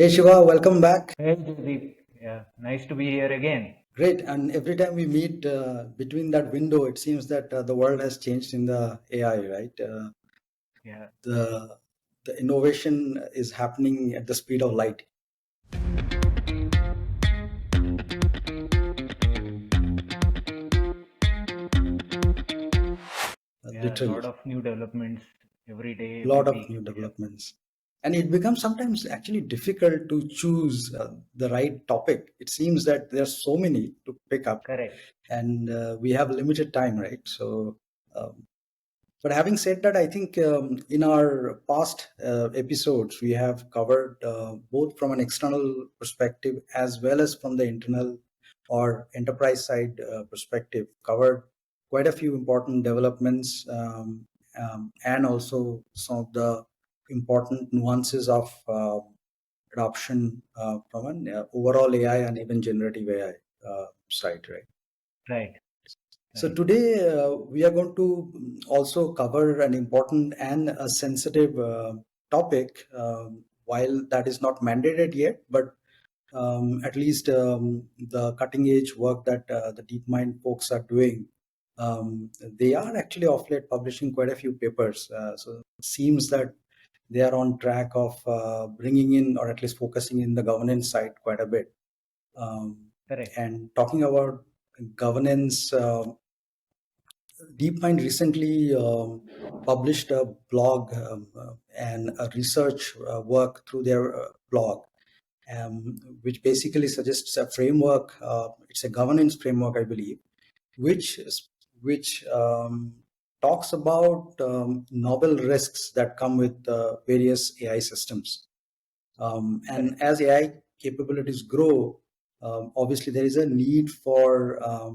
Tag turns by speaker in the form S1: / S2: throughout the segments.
S1: Hey Shiva, welcome back.
S2: Hey, Jaydip. Yeah, nice to be here again.
S1: Great. And every time we meet between that window, it seems that the world has changed in the AI, right?
S2: Yeah,
S1: The the innovation is happening at the speed of light,
S2: yeah, a lot
S1: literally.
S2: of new developments every day, every
S1: Lot of
S2: week.
S1: new
S2: Yeah,
S1: developments. And it becomes sometimes actually difficult to choose the right topic. It seems that there are so many to pick up,
S2: correct.
S1: and we have limited time, right? Um, But having said that, I think in our past episodes, we have covered both from an external perspective as well as from the internal or enterprise side perspective, covered quite a few important developments and also some of the important nuances of adoption from an overall AI and even generative AI side, right?
S2: Right,
S1: So
S2: right,
S1: today we are going to also cover an important and a sensitive topic, while that is not mandated yet, but at least the cutting edge work that the DeepMind folks are doing, they are actually of late publishing quite a few papers. So it seems that they are on track of bringing in or at least focusing in the governance side quite a bit. Um,
S2: correct.
S1: and talking about governance. DeepMind recently published a blog and a research work through their blog, which basically suggests a framework. It's a governance framework, I believe, which which talks about novel risks that come with various AI systems. And
S2: Correct.
S1: as AI capabilities grow, obviously there is a need for uh,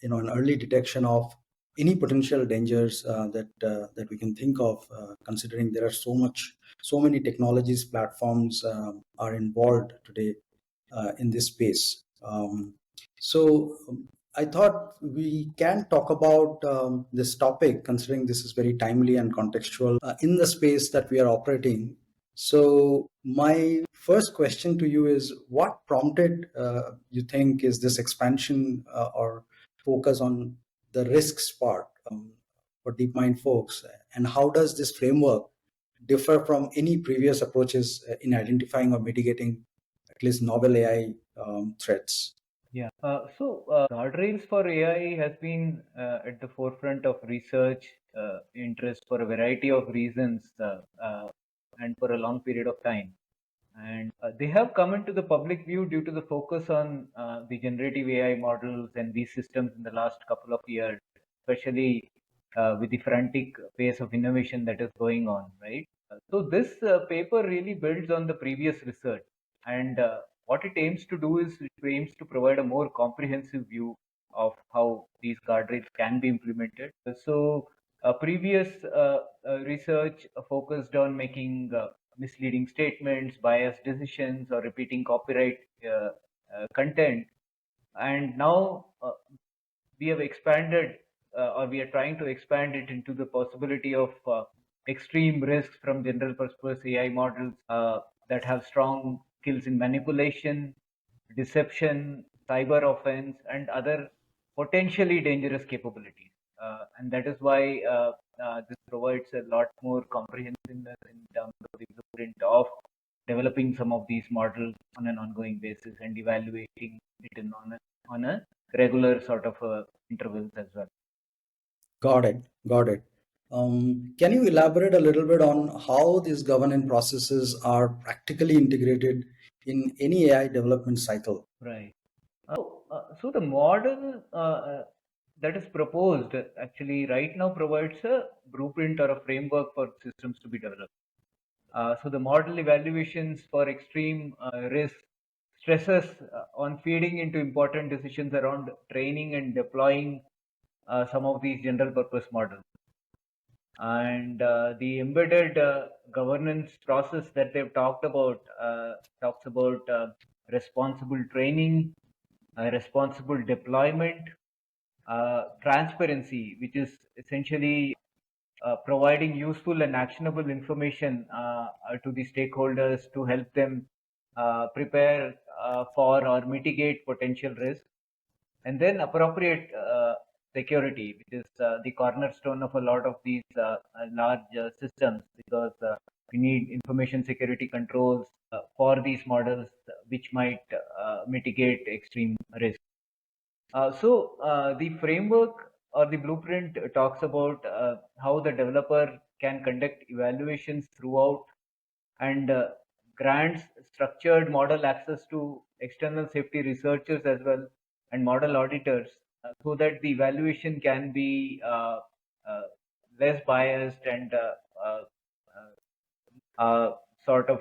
S1: an early detection of any potential dangers that we can think of, considering there are so many technologies platforms are involved today in this space. So I thought we can talk about this topic, considering this is very timely and contextual in the space that we are operating. So my first question to you is, what prompted you think is this expansion or focus on the risks part for DeepMind folks, and how does this framework differ from any previous approaches in identifying or mitigating at least novel AI threats?
S2: Yeah. Guardrails for AI has been at the forefront of research interest for a variety of reasons and for a long period of time. And they have come into the public view due to the focus on the generative AI models and these systems in the last couple of years, especially with the frantic pace of innovation that is going on, right? So this paper really builds on the previous research, and what it aims to do is it aims to provide a more comprehensive view of how these guardrails can be implemented. Previous research focused on making misleading statements, biased decisions, or repeating copyright content. And now we have expanded, or we are trying to expand it into the possibility of extreme risks from general purpose AI models that have strong skills in manipulation, deception, cyber offense, and other potentially dangerous capabilities. And that is why this provides a lot more comprehensiveness in terms of the blueprint of developing some of these models on an ongoing basis and evaluating it on a regular sort of intervals as well.
S1: Got it. Got it. Can you elaborate a little bit on how these governance processes are practically integrated in any AI development cycle?
S2: Right. So the model that is proposed actually right now provides a blueprint or a framework for systems to be developed. So the model evaluations for extreme risk stresses on feeding into important decisions around training and deploying some of these general purpose models. And the embedded governance process that they've talked about talks about responsible training, responsible deployment, transparency, which is essentially providing useful and actionable information to the stakeholders to help them prepare for or mitigate potential risks, and then appropriate security, which is the cornerstone of a lot of these large systems, because we need information security controls for these models, which might mitigate extreme risk. The framework or the blueprint talks about how the developer can conduct evaluations throughout, and grants structured model access to external safety researchers as well, and model auditors, so that the evaluation can be uh, less biased and uh, uh, sort of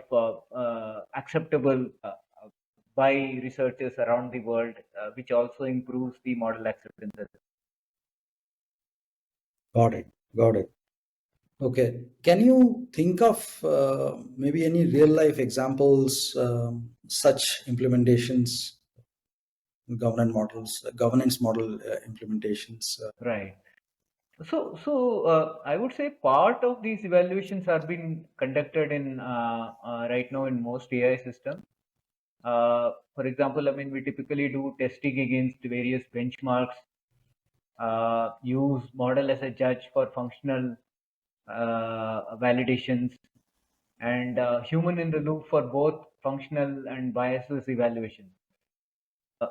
S2: acceptable by researchers around the world, which also improves the model acceptance.
S1: Got it. Got it. Okay. Can you think of maybe any real life examples, such implementations, governance model implementations?
S2: Right. So I would say part of these evaluations are being conducted in right now in most AI systems. For example, I mean, we typically do testing against various benchmarks, use model as a judge for functional validations, and human in the loop for both functional and biases evaluation. Uh,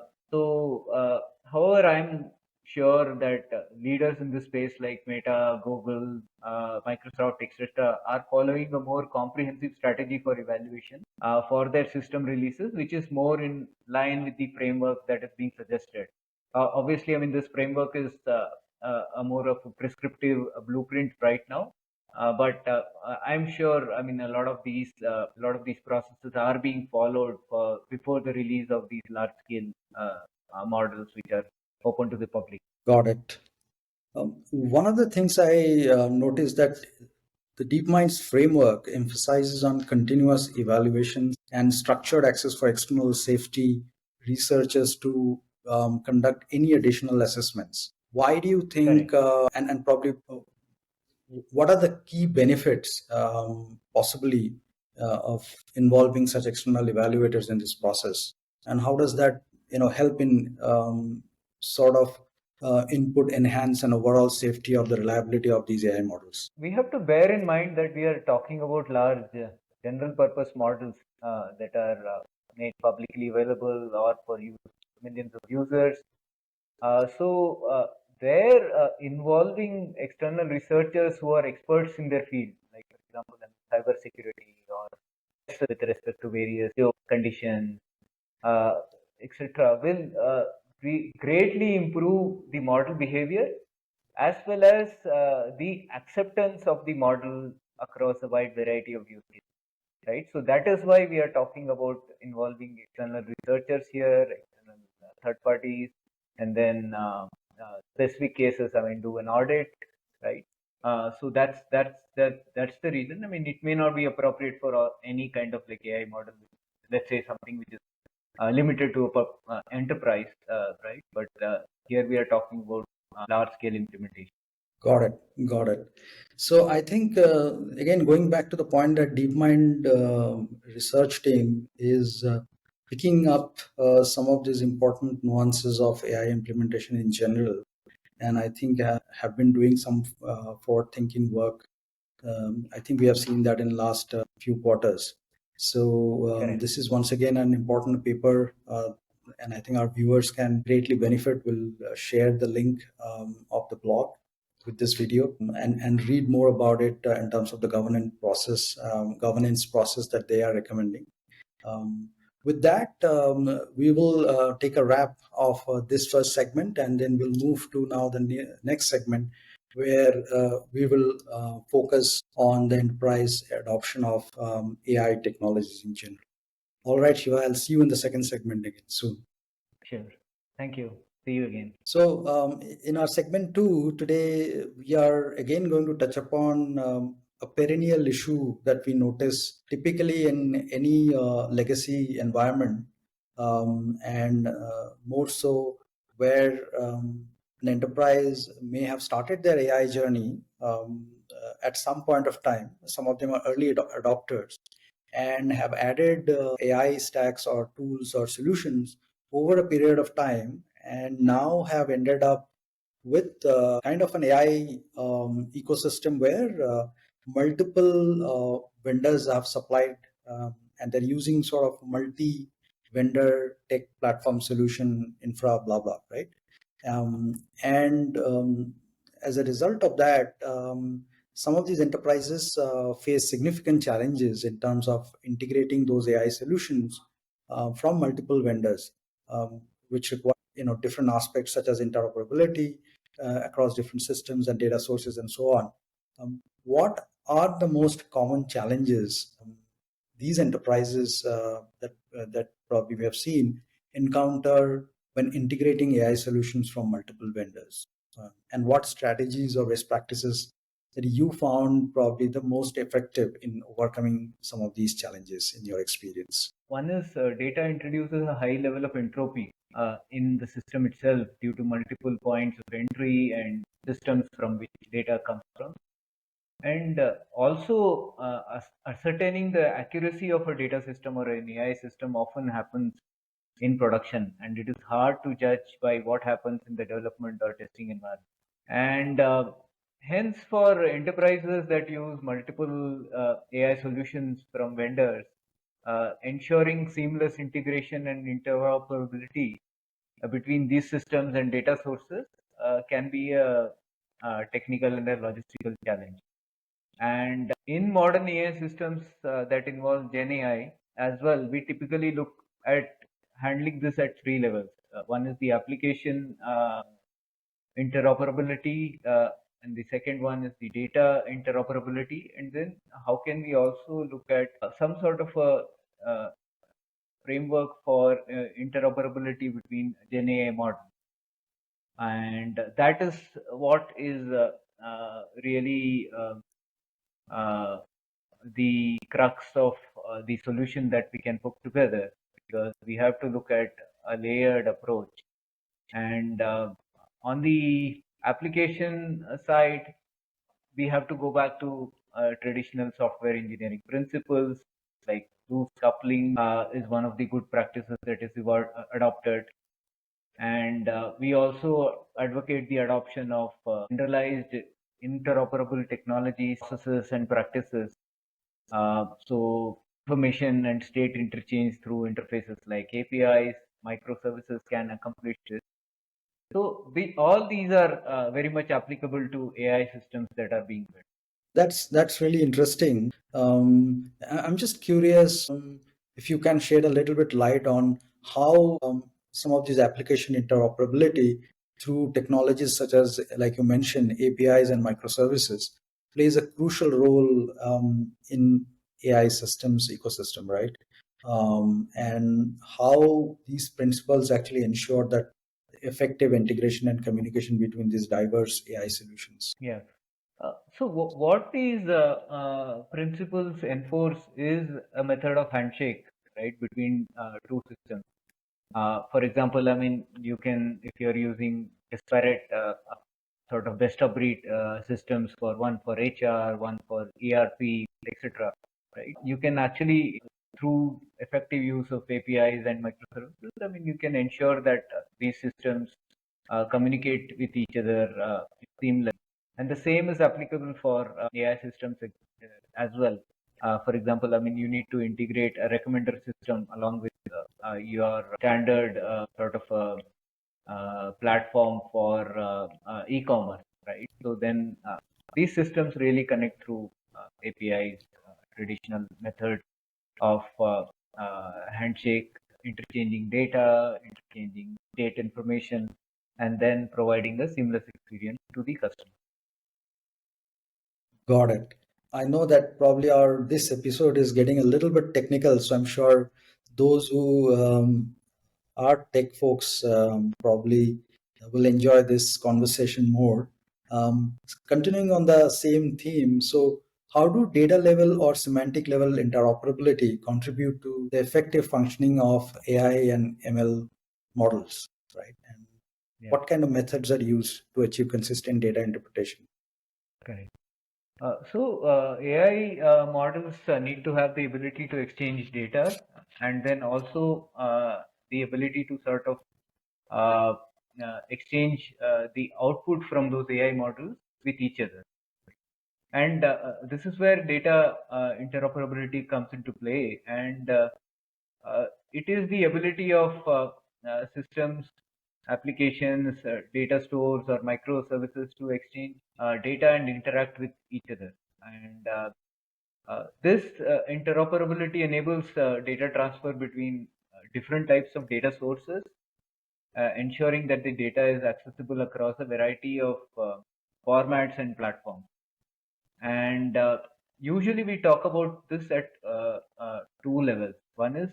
S2: However, I'm sure that leaders in this space like Meta, Google, Microsoft, etc., are following a more comprehensive strategy for evaluation for their system releases, which is more in line with the framework that is being suggested. Obviously, I mean, this framework is a more of a prescriptive blueprint right now. But I'm sure, I mean, a lot of these processes are being followed before the release of these large-scale models, which are open to the public.
S1: Got it. One of the things I noticed that the DeepMind's framework emphasizes on continuous evaluation and structured access for external safety researchers to conduct any additional assessments. Why do you think,
S2: Correct.
S1: and probably what are the key benefits, possibly, of involving such external evaluators in this process, and how does that help in sort of input enhance and overall safety or the reliability of these AI models?
S2: We have to bear in mind that we are talking about large general purpose models that are made publicly available or for use millions of users. They're involving external researchers who are experts in their field, like for example, in cyber security or with respect to various conditions, uh, etc., will greatly improve the model behavior as well as the acceptance of the model across a wide variety of use cases. Right. So that is why we are talking about involving external researchers here, external third parties, and then specific cases. I mean, do an audit, right? That's the reason. I mean, it may not be appropriate for any kind of like AI model. Let's say something which is limited to a enterprise, right? But here we are talking about large scale implementation.
S1: Got it. Got it. So I think, again, going back to the point that DeepMind research team is picking up some of these important nuances of AI implementation in general, and I think have been doing some forward-thinking work. I think we have seen that in last few quarters. So
S2: Correct.
S1: this is once again an important paper, and I think our viewers can greatly benefit. We'll share the link of the blog with this video, and read more about it in terms of the governance process that they are recommending. Um, with that, we will take a wrap of this first segment, and then we'll move to now the next segment, where we will focus on the enterprise adoption of AI technologies in general. All right, Shiva, I'll see you in the second segment again soon.
S2: Sure. Thank you. See you again.
S1: So, in our segment two today, we are again going to touch upon a perennial issue that we notice typically in any legacy environment, and more so where an enterprise may have started their AI journey, at some point of time. Some of them are early adopters and have added AI stacks or tools or solutions over a period of time, and now have ended up with kind of an AI ecosystem where multiple vendors have supplied, and they're using sort of multi-vendor tech platform solution infra, blah blah, right? And as a result of that, some of these enterprises face significant challenges in terms of integrating those AI solutions from multiple vendors, which require different aspects such as interoperability across different systems and data sources and so on. What are the most common challenges these enterprises that probably we have seen encounter when integrating AI solutions from multiple vendors? And what strategies or best practices that you found probably the most effective in overcoming some of these challenges in your experience?
S2: One is data introduces a high level of entropy in the system itself due to multiple points of entry and systems from which data comes from. And also ascertaining the accuracy of a data system or an AI system often happens in production, and it is hard to judge by what happens in the development or testing environment. And hence, for enterprises that use multiple AI solutions from vendors, ensuring seamless integration and interoperability between these systems and data sources can be a technical and a logistical challenge. And in modern AI systems that involve Gen AI as well, we typically look at handling this at three levels. One is the application interoperability, and the second one is the data interoperability. And then how can we also look at some sort of a framework for interoperability between Gen AI models? And that is what is really the crux of the solution that we can put together, because we have to look at a layered approach. And on the application side, we have to go back to traditional software engineering principles, like loose coupling is one of the good practices that is adopted. And we also advocate the adoption of generalized interoperable technologies, processes, and practices. So information and state interchange through interfaces like APIs, microservices can accomplish this. So all these are very much applicable to AI systems that are being built.
S1: That's really interesting. I'm just curious if you can shed a little bit light on how some of these application interoperability through technologies such as, like you mentioned, APIs and microservices plays a crucial role in AI systems ecosystem, right? And how these principles actually ensure that effective integration and communication between these diverse AI solutions.
S2: Yeah. So what these principles enforce is a method of handshake, right, between two systems. For example, I mean, you can, if you're using disparate sort of best of breed systems, for one for HR, one for ERP, etc., right? You can actually, through effective use of APIs and microservices, I mean, you can ensure that these systems communicate with each other seamlessly. And the same is applicable for AI systems as well. For example, I mean, you need to integrate a recommender system along with your standard sort of platform for e-commerce, right? So then these systems really connect through APIs, traditional methods of handshake, interchanging data, interchanging state information, and then providing a seamless experience to the customer.
S1: Got it. I know that probably our this episode is getting a little bit technical, so I'm sure those who are tech folks probably will enjoy this conversation more. Continuing on the same theme, so how do data level or semantic level interoperability contribute to the effective functioning of AI and ML models, right? And
S2: Yeah.
S1: what kind of methods are used to achieve consistent data interpretation?
S2: Correct. AI models need to have the ability to exchange data, and then also the ability to sort of uh, exchange the output from those AI models with each other. And this is where data interoperability comes into play. And it is the ability of systems, applications, data stores, or microservices to exchange data and interact with each other. And this interoperability enables data transfer between different types of data sources, ensuring that the data is accessible across a variety of formats and platforms. And usually we talk about this at two levels. One is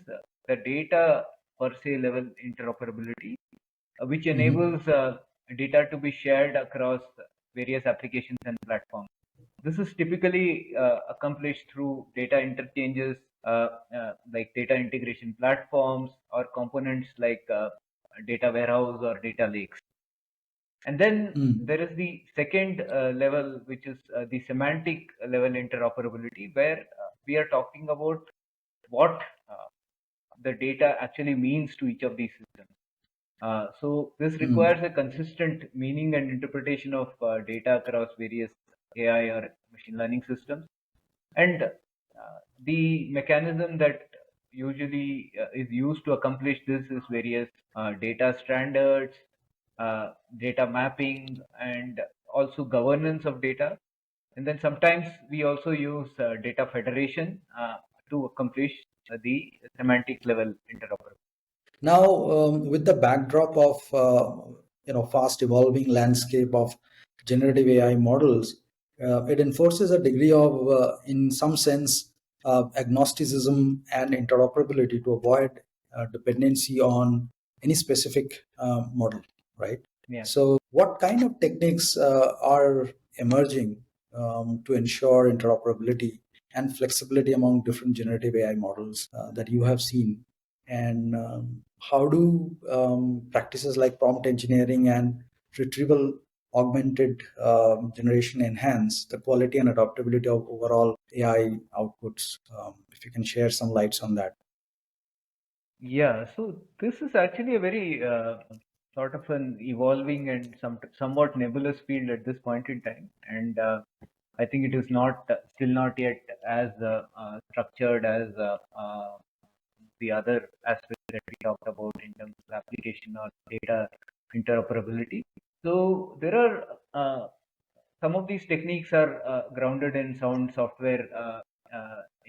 S2: the data per se level interoperability, which
S1: Mhm.
S2: enables data to be shared across various applications and platforms. This is typically accomplished through data interchanges, like data integration platforms or components like data warehouse or data lakes. And then
S1: Mm.
S2: there is the second level, which is the semantic level interoperability, where we are talking about what uh, the data actually means to each of these systems. So this
S1: Mm.
S2: requires a consistent meaning and interpretation of data across various AI or machine learning systems. And the mechanism that usually is used to accomplish this is various data standards, data mapping, and also governance of data. And then sometimes we also use data federation to accomplish the semantic level interoperability.
S1: Now, with the backdrop of fast evolving landscape of generative AI models, it enforces a degree of, in some sense, agnosticism and interoperability to avoid dependency on any specific model, right?
S2: Yeah.
S1: So, what kind of techniques are emerging to ensure interoperability and flexibility among different generative AI models that you have seen? And how do practices like prompt engineering and retrieval augmented generation enhance the quality and adaptability of overall AI outputs? If you can share some lights on that.
S2: Yeah, so this is actually a very sort of an evolving and somewhat nebulous field at this point in time, and I think it is not still not yet as structured as the other aspects that we talked about in terms of application or data interoperability. So there are some of these techniques are grounded in sound software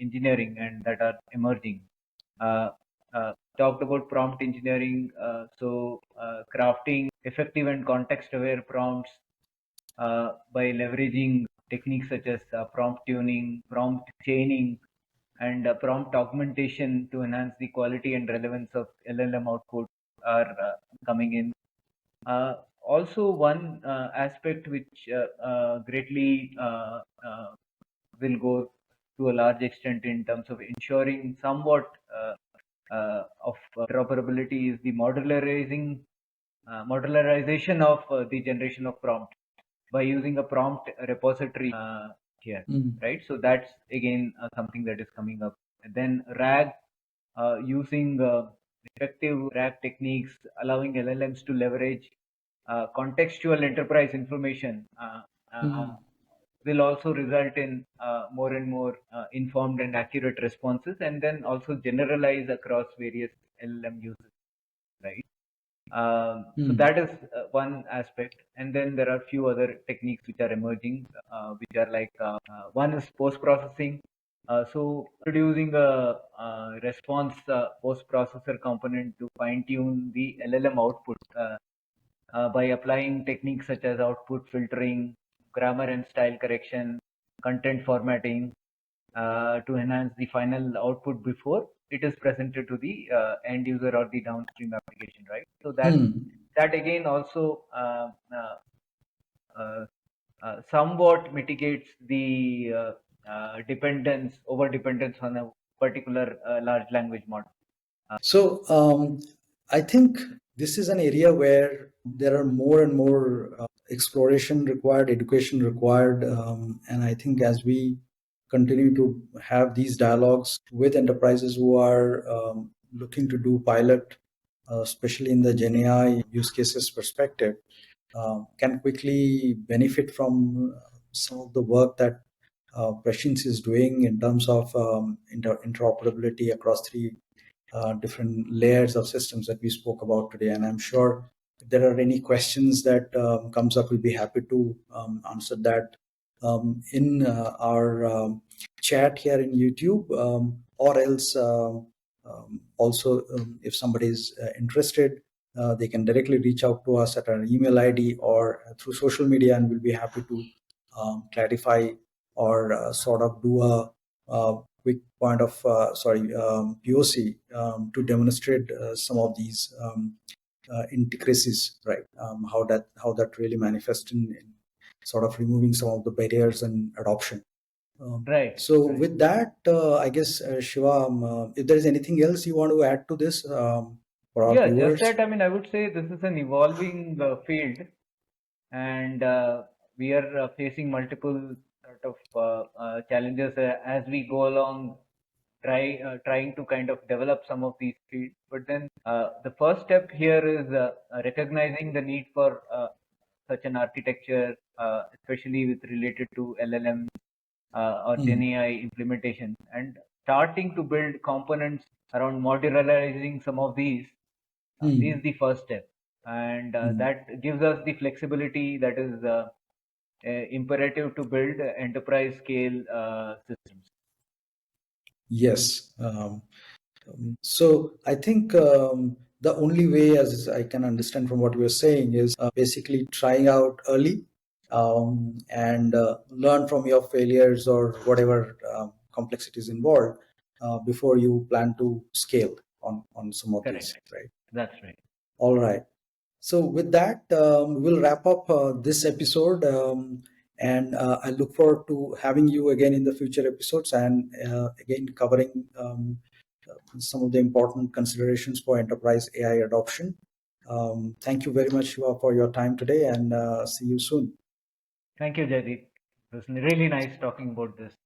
S2: engineering and that are emerging. Uh, Talked about prompt engineering, crafting effective and context-aware prompts by leveraging techniques such as prompt tuning, prompt chaining, and prompt augmentation to enhance the quality and relevance of LLM output are coming in. Also, one aspect which greatly will go to a large extent in terms of ensuring somewhat of interoperability is the modularization of the generation of prompt by using a prompt repository here,
S1: Mm.
S2: right? So that's again something that is coming up. And then RAG, using effective RAG techniques, allowing LLMs to leverage contextual enterprise information
S1: Mm.
S2: will also result in more and more informed and accurate responses, and then also generalize across various LLM uses, right? So
S1: Mm.
S2: that is one aspect, and then there are few other techniques which are emerging, which are like one is post processing. So introducing a response post processor component to fine tune the LLM output by applying techniques such as output filtering, grammar and style correction, content formatting to enhance the final output before it is presented to the end user or the downstream application, right? So
S1: Mm.
S2: that again also uh, somewhat mitigates the over dependence on a particular large language model.
S1: So I think this is an area where there are more and more exploration required, education required, and I think as we continue to have these dialogues with enterprises who are looking to do pilot, especially in the Gen AI use cases perspective, can quickly benefit from some of the work that Prescience is doing in terms of interoperability across three different layers of systems that we spoke about today. And I'm sure if there are any questions that comes up, we'll be happy to answer that in our chat here in YouTube, or else also if somebody is interested, they can directly reach out to us at our email ID or through social media, and we'll be happy to clarify or sort of do a quick point of POC to demonstrate some of these intricacies, right? How that really manifests in sort of removing some of the barriers and adoption.
S2: Right.
S1: So
S2: Right.
S1: with that, I guess Shiva, if there is anything else you want to add to this for our
S2: Yeah, just
S1: viewers.
S2: that, I mean, I would say this is an evolving field, and we are facing multiple sort of challenges as we go along, trying to kind of develop some of these fields. But then the first step here is recognizing the need for such an architecture, especially with related to LLM or Gen
S1: Mm,
S2: AI implementation, and starting to build components around modularizing some of these is
S1: mm,
S2: the first step, and
S1: mm.
S2: that gives us the flexibility that is imperative to build enterprise scale systems.
S1: Yes. So I think the only way, as I can understand from what you are saying, is basically trying out early and learn from your failures or whatever complexities involved before you plan to scale on some of these,
S2: Correct.
S1: right?
S2: That's right.
S1: All right. So with that, we'll wrap up this episode. And I look forward to having you again in the future episodes and again covering some of the important considerations for enterprise AI adoption. Thank you very much, Shiva, for your time today, and see you soon.
S2: Thank you, Jaideep. It was really nice talking about this.